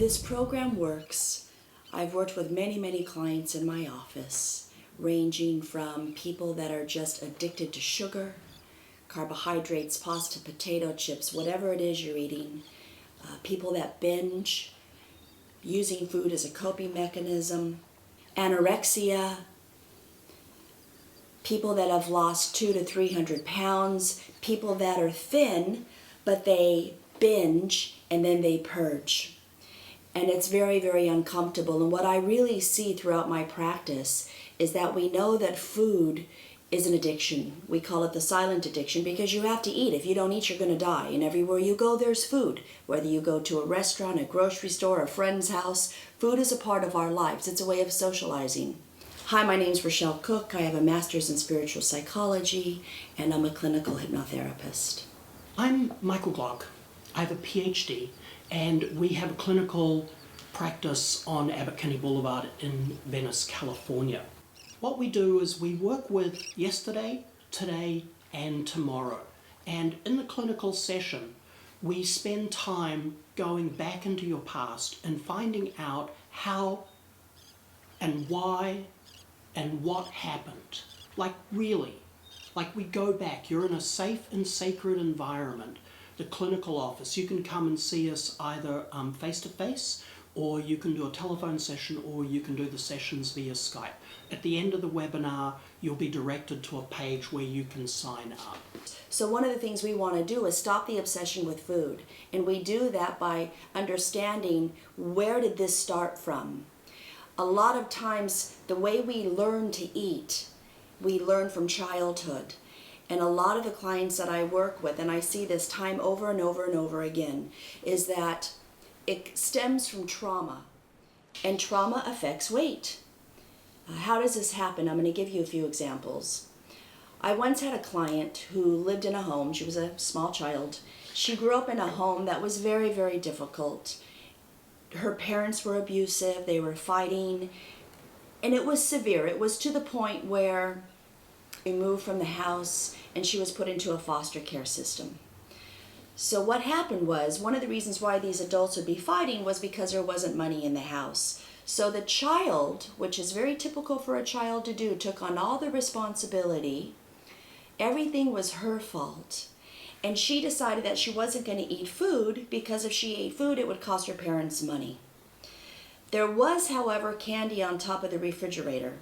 This program works. I've worked with many, many clients in my office, ranging from people that are just addicted to sugar, carbohydrates, pasta, potato chips, whatever it is you're eating, people that binge, using food as a coping mechanism, anorexia, people that have lost 200 to 300 pounds, people that are thin, but they binge and then they purge. And it's very, very uncomfortable. And what I really see throughout my practice is that we know that food is an addiction. We call it the silent addiction because you have to eat. If you don't eat, you're going to die. And everywhere you go, there's food. Whether you go to a restaurant, a grocery store, a friend's house, food is a part of our lives. It's a way of socializing. Hi, my name is Rochelle Cook. I have a master's in spiritual psychology, and I'm a clinical hypnotherapist. I'm Michael Glock. I have a PhD, and we have a clinical practice on Abbot Kinney Boulevard in Venice, California. What we do is we work with yesterday, today, and tomorrow. And in the clinical session, we spend time going back into your past and finding out how and why and what happened. Like really, like we go back. You're in a safe and sacred environment, the clinical office. You can come and see us either face-to-face, or you can do a telephone session, or you can do the sessions via Skype. At the end of the webinar, you'll be directed to a page where you can sign up. So one of the things we want to do is stop the obsession with food. And we do that by understanding, where did this start from? A lot of times, the way we learn to eat, we learn from childhood. And a lot of the clients that I work with, and I see this time over and over and over again, is that it stems from trauma. And trauma affects weight. How does this happen? I'm going to give you a few examples. I once had a client who lived in a home. She was a small child. She grew up in a home that was very, very difficult. Her parents were abusive. They were fighting. And it was severe. It was to the point where we moved from the house and she was put into a foster care system. So what happened was, one of the reasons why these adults would be fighting was because there wasn't money in the house. So the child, which is very typical for a child to do, took on all the responsibility. Everything was her fault. And she decided that she wasn't going to eat food because if she ate food, it would cost her parents money. There was, however, candy on top of the refrigerator.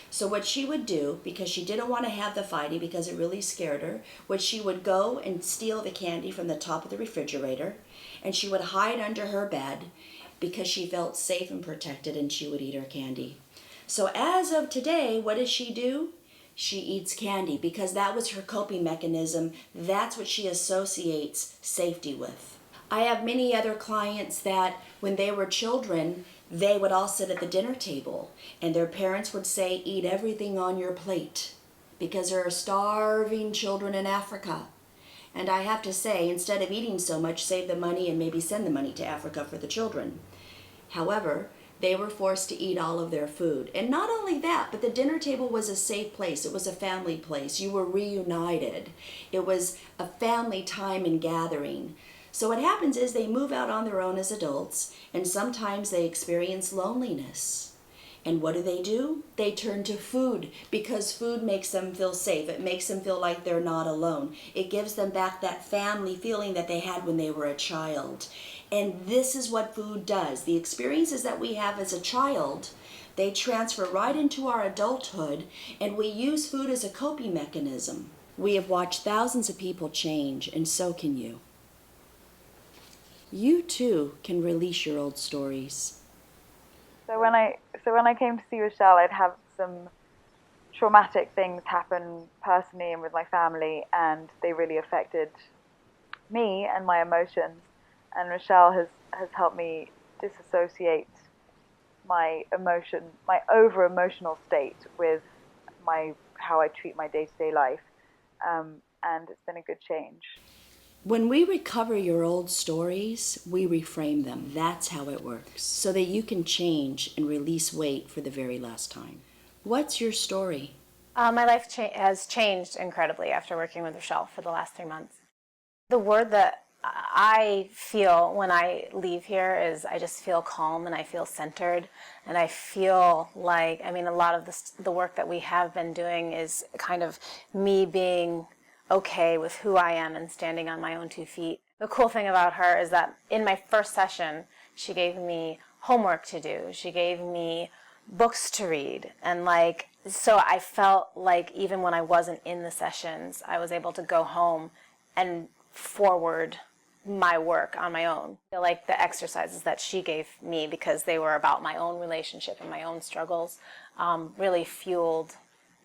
So what she would do, because she didn't want to have the fighting because it really scared her, was she would go and steal the candy from the top of the refrigerator, and she would hide under her bed because she felt safe and protected, and she would eat her candy. So as of today, what does she do? She eats candy because that was her coping mechanism. That's what she associates safety with. I have many other clients that when they were children, they would all sit at the dinner table and their parents would say, eat everything on your plate, because there are starving children in Africa. And I have to say, instead of eating so much, save the money and maybe send the money to Africa for the children. However, they were forced to eat all of their food. And not only that, but the dinner table was a safe place. It was a family place. You were reunited. It was a family time and gathering. So what happens is they move out on their own as adults, and sometimes they experience loneliness. And what do? They turn to food, because food makes them feel safe. It makes them feel like they're not alone. It gives them back that family feeling that they had when they were a child. And this is what food does. The experiences that we have as a child, they transfer right into our adulthood, and we use food as a coping mechanism. We have watched thousands of people change, and so can you. You too can release your old stories. So when I came to see Rochelle, I'd have some traumatic things happen personally and with my family, and they really affected me and my emotions. And Rochelle has helped me disassociate my over-emotional state with how I treat my day-to-day life, and it's been a good change. When we recover your old stories, we reframe them. That's how it works, so that you can change and release weight for the very last time. What's your story? My life has changed incredibly after working with Rochelle for the last 3 months. The word that I feel when I leave here is I just feel calm and I feel centered, and I feel like, I mean, a lot of the work that we have been doing is kind of me being okay with who I am and standing on my own 2 feet. The cool thing about her is that in my first session, she gave me homework to do. She gave me books to read. And like, so I felt like even when I wasn't in the sessions, I was able to go home and forward my work on my own. I feel like the exercises that she gave me, because they were about my own relationship and my own struggles, really fueled,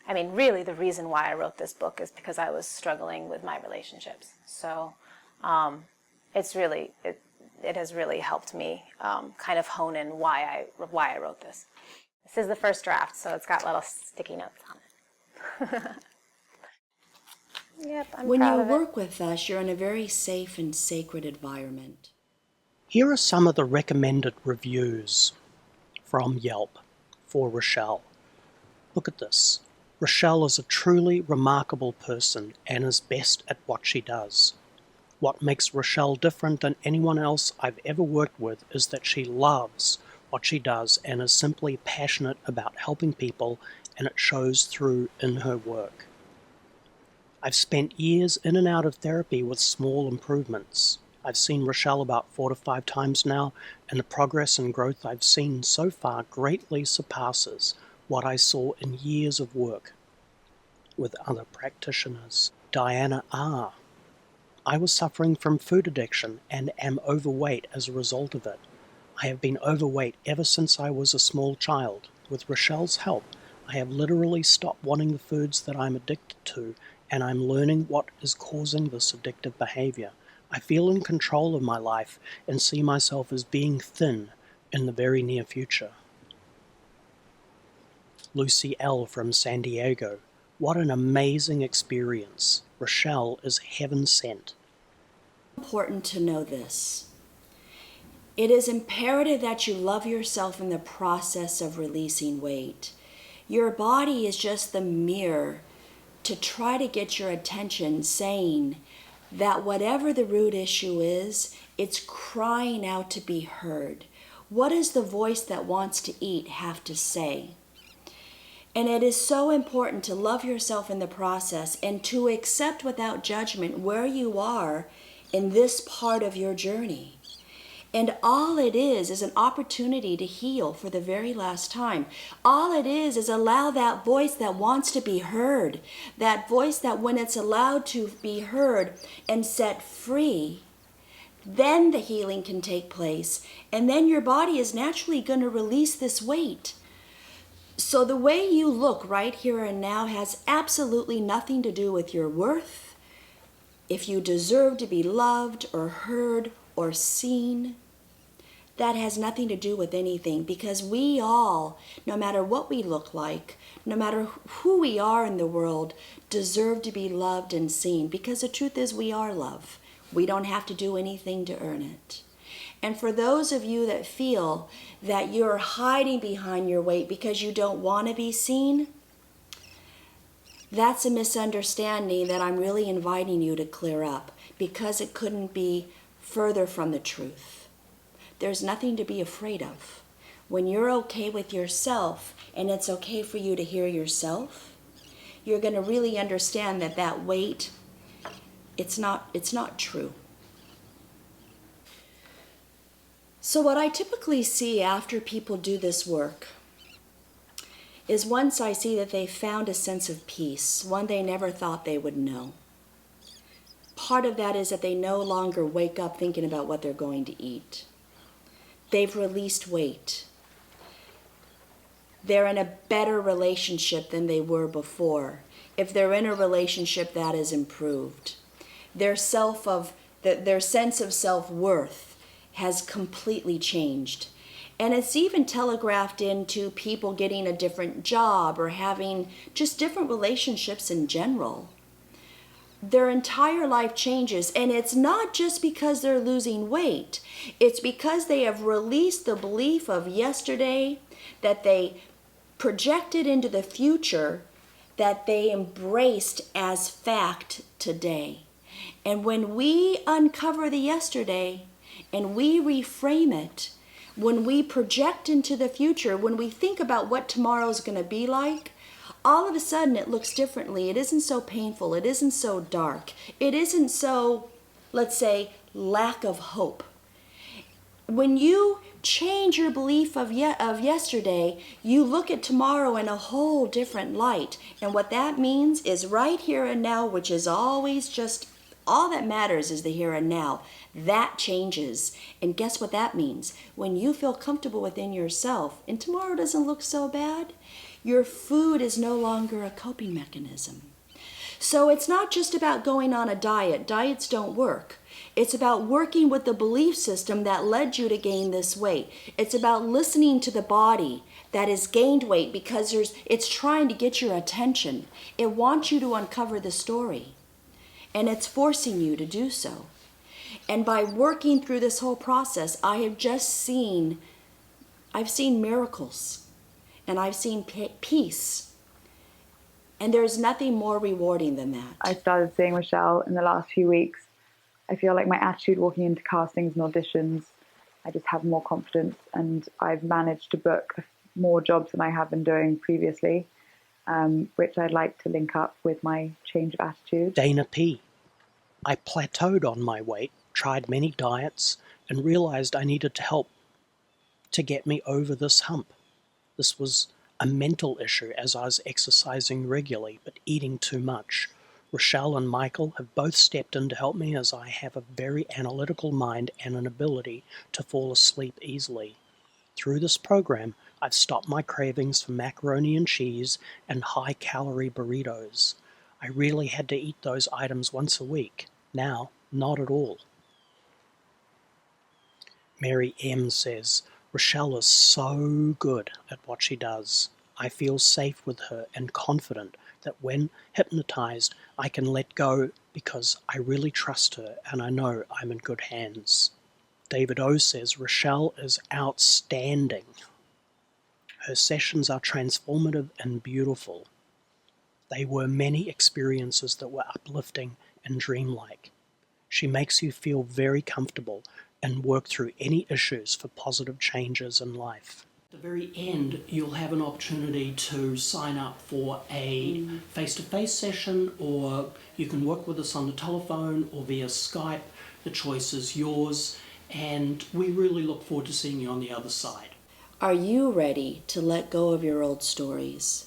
I mean, really the reason why I wrote this book is because I was struggling with my relationships. So it's really, it has really helped me kind of hone in why I wrote this. This is the first draft, so it's got little sticky notes on it. Yep, I'm When proud you of it. work with us, you're in a very safe and sacred environment. Here are some of the recommended reviews from Yelp for Rochelle. Look at this. Rochelle is a truly remarkable person and is best at what she does. What makes Rochelle different than anyone else I've ever worked with is that she loves what she does and is simply passionate about helping people, and it shows through in her work. I've spent years in and out of therapy with small improvements. I've seen Rochelle about 4 to 5 times now, and the progress and growth I've seen so far greatly surpasses what I saw in years of work with other practitioners. Diana R. I was suffering from food addiction and am overweight as a result of it. I have been overweight ever since I was a small child. With Rochelle's help, I have literally stopped wanting the foods that I'm addicted to, and I'm learning what is causing this addictive behavior. I feel in control of my life and see myself as being thin in the very near future. Lucy L. from San Diego. What an amazing experience. Rochelle is heaven sent. Important to know this. It is imperative that you love yourself in the process of releasing weight. Your body is just the mirror to try to get your attention, saying that whatever the root issue is, it's crying out to be heard. What does the voice that wants to eat have to say? And it is so important to love yourself in the process and to accept without judgment where you are in this part of your journey. And all it is an opportunity to heal for the very last time. All it is allow that voice that wants to be heard, that voice that when it's allowed to be heard and set free, then the healing can take place. And then your body is naturally going to release this weight. So the way you look right here and now has absolutely nothing to do with your worth, if you deserve to be loved or heard or seen. That has nothing to do with anything, because we all, no matter what we look like, no matter who we are in the world, deserve to be loved and seen, because the truth is we are love. We don't have to do anything to earn it. And for those of you that feel that you're hiding behind your weight because you don't want to be seen, that's a misunderstanding that I'm really inviting you to clear up, because it couldn't be further from the truth. There's nothing to be afraid of. When you're okay with yourself and it's okay for you to hear yourself, you're going to really understand that that weight, it's not true. So what I typically see after people do this work is, once I see that they found a sense of peace, one they never thought they would know. Part of that is that they no longer wake up thinking about what they're going to eat. They've released weight. They're in a better relationship than they were before. If they're in a relationship, that is improved. Their sense of self-worth has completely changed. And it's even telegraphed into people getting a different job or having just different relationships in general. Their entire life changes, and it's not just because they're losing weight. It's because they have released the belief of yesterday that they projected into the future, that they embraced as fact today. And when we uncover the yesterday and we reframe it, when we project into the future, when we think about what tomorrow's going to be like, all of a sudden it looks differently. It isn't so painful. It isn't so dark. It isn't so, let's say, lack of hope. When you change your belief of yesterday, you look at tomorrow in a whole different light. And what that means is right here and now, which is always just, all that matters is the here and now. That changes. And guess what that means? When you feel comfortable within yourself and tomorrow doesn't look so bad, your food is no longer a coping mechanism. So it's not just about going on a diet. Diets don't work. It's about working with the belief system that led you to gain this weight. It's about listening to the body that has gained weight because it's trying to get your attention. It wants you to uncover the story, and it's forcing you to do so. And by working through this whole process, I've seen miracles, and I've seen peace. And there's nothing more rewarding than that. I started seeing Rochelle in the last few weeks. I feel like my attitude walking into castings and auditions, I just have more confidence, and I've managed to book more jobs than I have been doing previously, which I'd like to link up with my change of attitude. Dana P. I plateaued on my weight, tried many diets, and realized I needed help to get me over this hump. This was a mental issue as I was exercising regularly but eating too much. Rochelle and Michael have both stepped in to help me as I have a very analytical mind and an ability to fall asleep easily. Through this program, I've stopped my cravings for macaroni and cheese and high-calorie burritos. I really had to eat those items once a week. Now, not at all. Mary M. says, Rochelle is so good at what she does. I feel safe with her and confident that when hypnotized, I can let go because I really trust her and I know I'm in good hands. David O. says, Rochelle is outstanding. Her sessions are transformative and beautiful. They were many experiences that were uplifting and dreamlike. She makes you feel very comfortable and work through any issues for positive changes in life. At the very end, you'll have an opportunity to sign up for a face-to-face session, or you can work with us on the telephone or via Skype. The choice is yours, and we really look forward to seeing you on the other side. Are you ready to let go of your old stories?